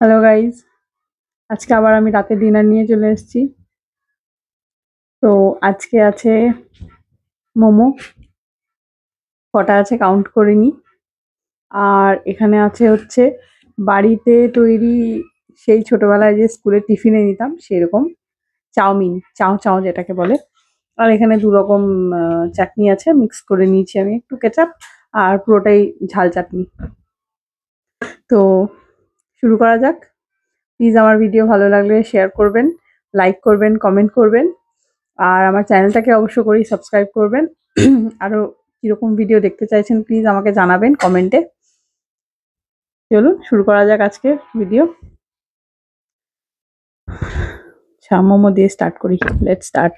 Hello guys, আজকে আবার আমি রাতে ডিনার নিয়ে চলে এসেছি। তো আজকে আছে মোমো, কটা আছে কাউন্ট করিনি। আর এখানে আছে হচ্ছে বাড়িতে তৈরি, সেই ছোটবেলায় যে স্কুলে টিফিনে নিতাম সেরকম চাউমিন, চাও চাও যেটাকে বলে। আর এখানে দু রকম চাটনি আছে, মিক্স করে নিয়েছি আমি, একটু কেচাপ আর পুরোটাই ঝাল চাটনি। তো শুরু করা যাক। প্লিজ আমার ভিডিও ভালো লাগলে শেয়ার করবেন, লাইক করবেন, কমেন্ট করবেন। আর আমার চ্যানেলটাকে অবশ্য করেই সাবস্ক্রাইব করবেন। আরো কিরকম ভিডিও দেখতে চাইছেন প্লিজ আমাকে জানাবেন কমেন্টে। চলুন শুরু করা যাক আজকের ভিডিও। আচ্ছা, মোমো দিয়ে স্টার্ট করি। Let's start.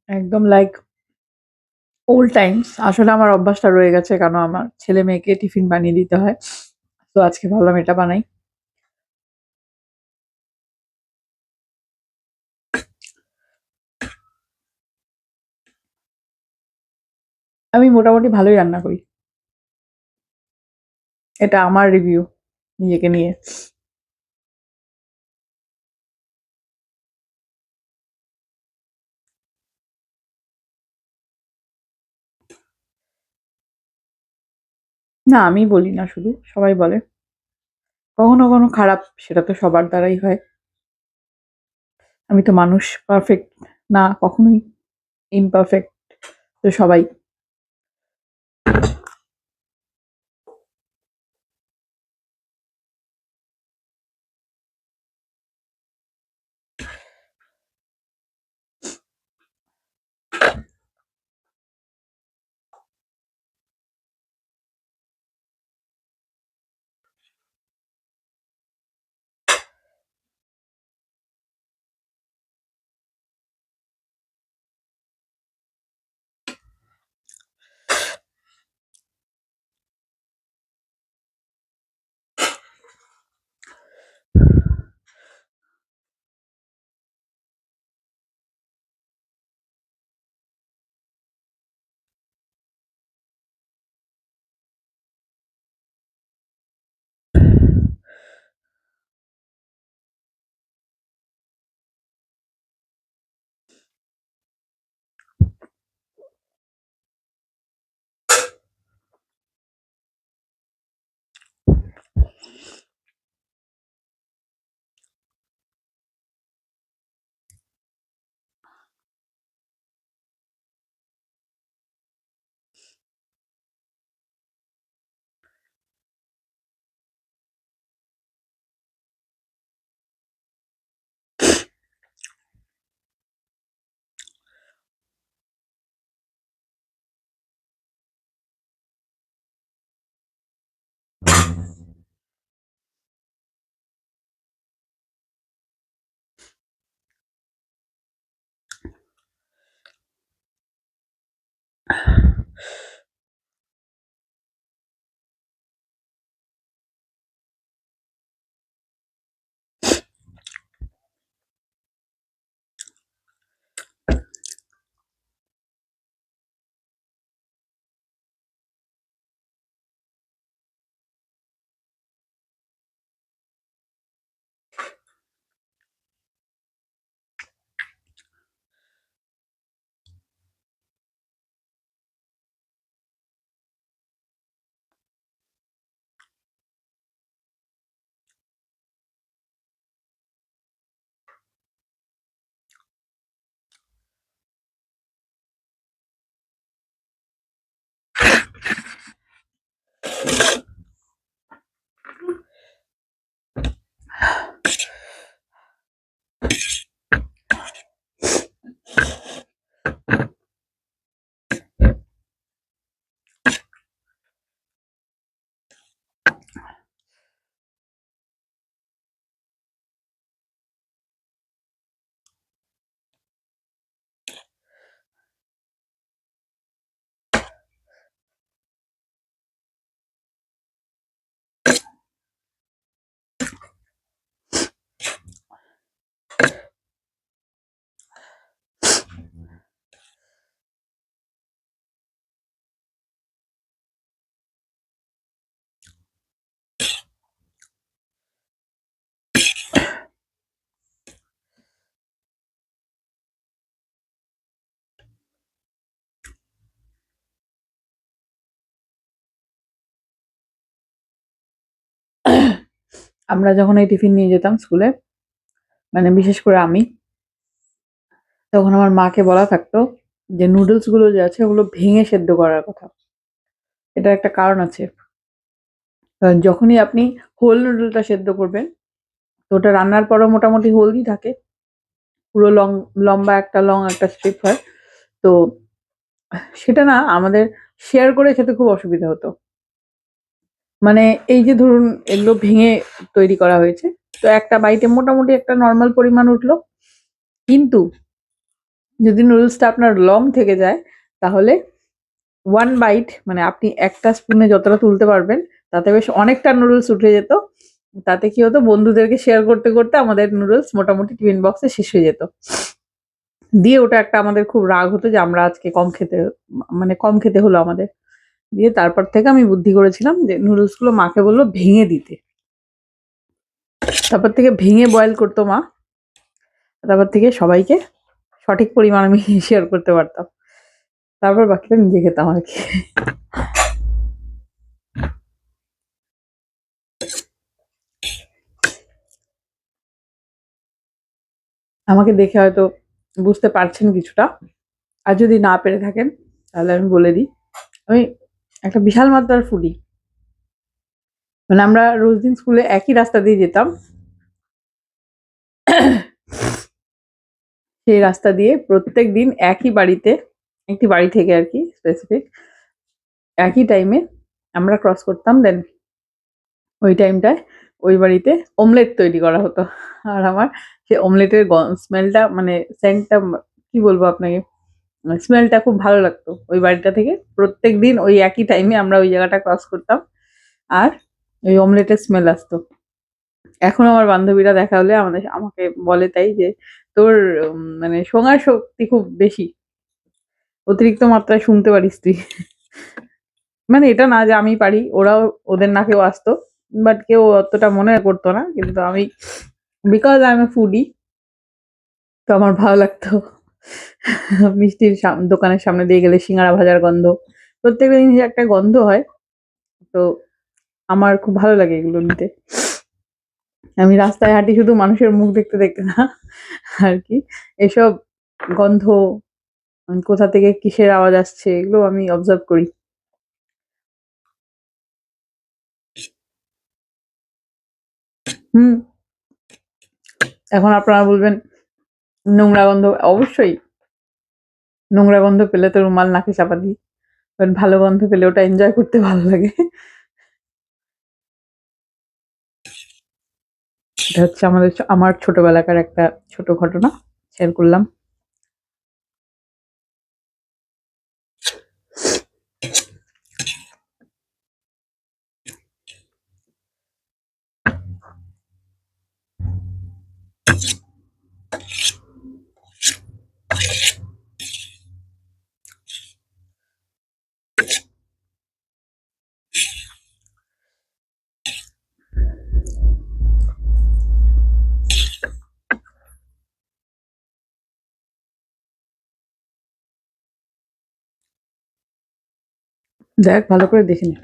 একদম লাইক ওল্ড টাইমস। আসলে আমার অভ্যাসটা রয়ে গেছে, কারণ আমার ছেলে মেয়েকে টিফিন বানিয়ে দিতে হয়। তো আজকে ভাবলাম এটা বানাই। আমি মোটামুটি ভালোই রান্না করি। এটা আমার রিভিউ নিজেকে নিয়ে। না, আমি বলি না, শুধু সবাই বলে। কখনো কখনো খারাপ, সেটা তো সবার দ্বারাই হয়। আমি তো মানুষ, পারফেক্ট না কখনোই, ইমপারফেক্ট তো সবাই। আমরা যখন এই টিফিন নিয়ে যেতাম স্কুলে, মানে বিশেষ করে আমি, তখন আমার মাকে বলা থাকতো যে নুডলস গুলো যে আছে ওগুলো ভেঙে সেদ্ধ করার কথা। এটার একটা কারণ আছে। কারণ যখনই আপনি হোল নুডলটা সেদ্ধ করবেন, তো ওটা রান্নার পরেও মোটামুটি হোলই থাকে। পুরো লম্বা একটা স্ট্রিপ হয়। তো সেটা না আমাদের শেয়ার করে খেতে খুব অসুবিধা হতো। মানে এই যে ধরুন এগুলো ভেঙে তৈরি করা হয়েছে। তো একটা বাইটে মোটামুটি একটা নরমাল পরিমাণ উঠলো। কিন্তু যদি নুডলসটা আপনার লং থেকে যায়, তাহলে 1 বাইট মানে আপনি একটা স্পুনে যতটা তুলতে পারবেন, তাতে বেশ অনেকটা নুডলস উঠে যেত। তাতে কি হতো, বন্ধুদেরকে শেয়ার করতে, করতে আমাদের নুডলস মোটামুটি টিফিন বক্সে শেষ হয়ে যেত। দিয়ে ওটা একটা আমাদের খুব রাগ হতো যে আমরা আজকে কম খেতে হলো আমাদের। দিয়ে তারপর থেকে আমি বুদ্ধি করেছিলাম যে নুডলস গুলো মাকে বলল ভেঙে দিতে। তারপর থেকে ভেঙে বয়েল করতো মা। তারপর থেকে সবাইকে সঠিক পরিমাণ আমি শেয়ার করতে পারতাম। তারপর বাকিটা নিজে খেতাম আরকি। আমাকে দেখে হয়তো বুঝতে পারছেন কিছুটা। আর যদি না পেরে থাকেন তাহলে আমি বলে দিই, আমি একটা বিশাল মাত্রার ফুডি। মানে আমরা রোজ দিন স্কুলে একই রাস্তা দিয়ে যেতাম। সেই রাস্তা দিয়ে প্রত্যেকদিন একই বাড়িতে, একটি বাড়ি থেকে আরকি স্পেসিফিক একই টাইমে আমরা ক্রস করতাম। দেন ওই টাইমটায় ওই বাড়িতে অমলেট তৈরি করা হতো। আর আমার সেই অমলেটের স্মেলটা মানে সেন্টটা কি বলবো আপনাকে, স্মেলটা খুব ভালো লাগতো ওই বাড়িটা থেকে। প্রত্যেকদিন ওই একই টাইমে আমরা ওই জায়গাটা ক্রস করতাম আর ওই অমলেটের স্মেল আসতো। এখন আমার বান্ধবীরা দেখা হলে আমাকে বলে তাই যে, "তোর মানে শোঙার শক্তি খুব বেশি। অতিরিক্ত মাত্রায় শুনতে পারিস তুই।" মানে এটা না যে আমি পারি, ওরাও ওদের নাকেও আসতো। বাট কেউ অতটা মনে করতো না। কিন্তু আমি because I M A foodie, তো আমার ভালো লাগতো। মিষ্টির দোকানের সামনে দিয়ে গেলে সিঙ্গারা ভাজার গন্ধ। প্রত্যেকটা জিনিসের একটা গন্ধ হয়। তো আমার খুব ভালো লাগে এগুলো নিতে। আমি রাস্তায় হাঁটি শুধু মানুষের মুখ দেখতে, দেখতে না আরকি। এসব গন্ধ, কোথা থেকে কিসের আওয়াজ আসছে এগুলো আমি অবজার্ভ করি। হুম, এখন আপনারা বলবেন নোংরা গন্ধ, অবশ্যই নোংরা গন্ধ পেলে তো রুমাল নাকে চাপা দিই। বাট ভালো গন্ধ পেলে ওটা এনজয় করতে ভালো লাগে। এটা হচ্ছে আমার ছোটবেলাকার একটা ছোট ঘটনা শেয়ার করলাম। দেখ ভালো করে দেখে নে।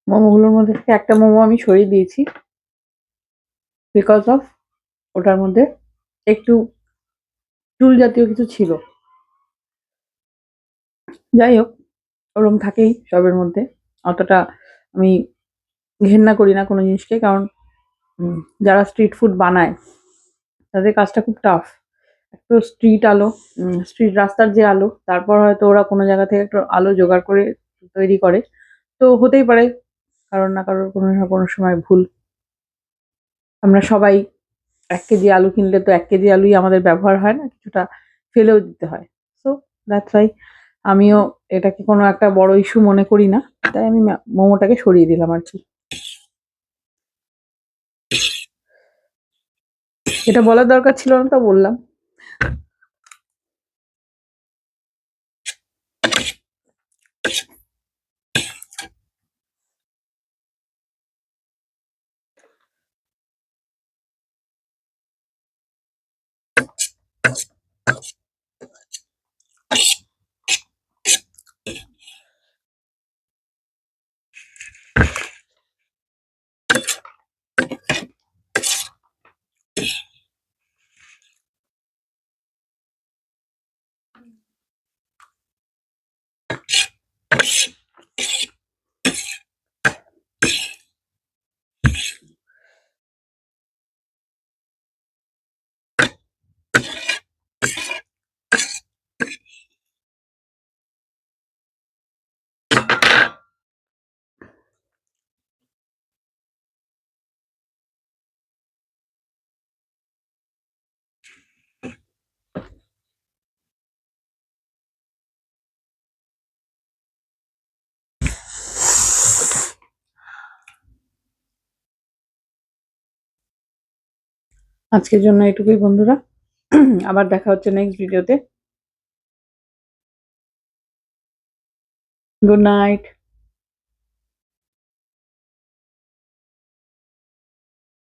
মোমোগুলোর মধ্যে থেকে একটা মোমো আমি সরিয়ে দিয়েছি। বিকজ অফ ওটার মধ্যে একটু চুল জাতীয় কিছু ছিল। যাই হোক, ওরকম থাকেই সবের মধ্যে। অতটা আমি ঘেন্না করি না কোনো জিনিসকে। কারণ উম যারা স্ট্রিট ফুড বানায় তাদের কাজটা খুব টাফ। একটু স্ট্রিট আলো, স্ট্রিট রাস্তার যে আলো, তারপর হয়তো ওরা কোনো জায়গা থেকে একটু আলো জোগাড় করে তৈরি করে। তো হতেই পারে কারোর না কারোর কোনো না কোনো সময় ভুল। আমরা সবাই ১ কেজি আলু কিনলে তো ১ কেজি আলুই আমাদের ব্যবহার হয় না। কিছুটা ফেলেও দিতে হয়। সো দ্যাটস ওয়াই আমিও এটাকে কোনো একটা বড় ইস্যু মনে করি না। তাই আমি মোমোটাকে সরিয়ে দিলাম আরকি। এটা বলার দরকার ছিল না, তাও বললাম। আজকের জন্য এটুকুই বন্ধুরা। আবার দেখা হচ্ছে নেক্সট ভিডিওতে। Good night.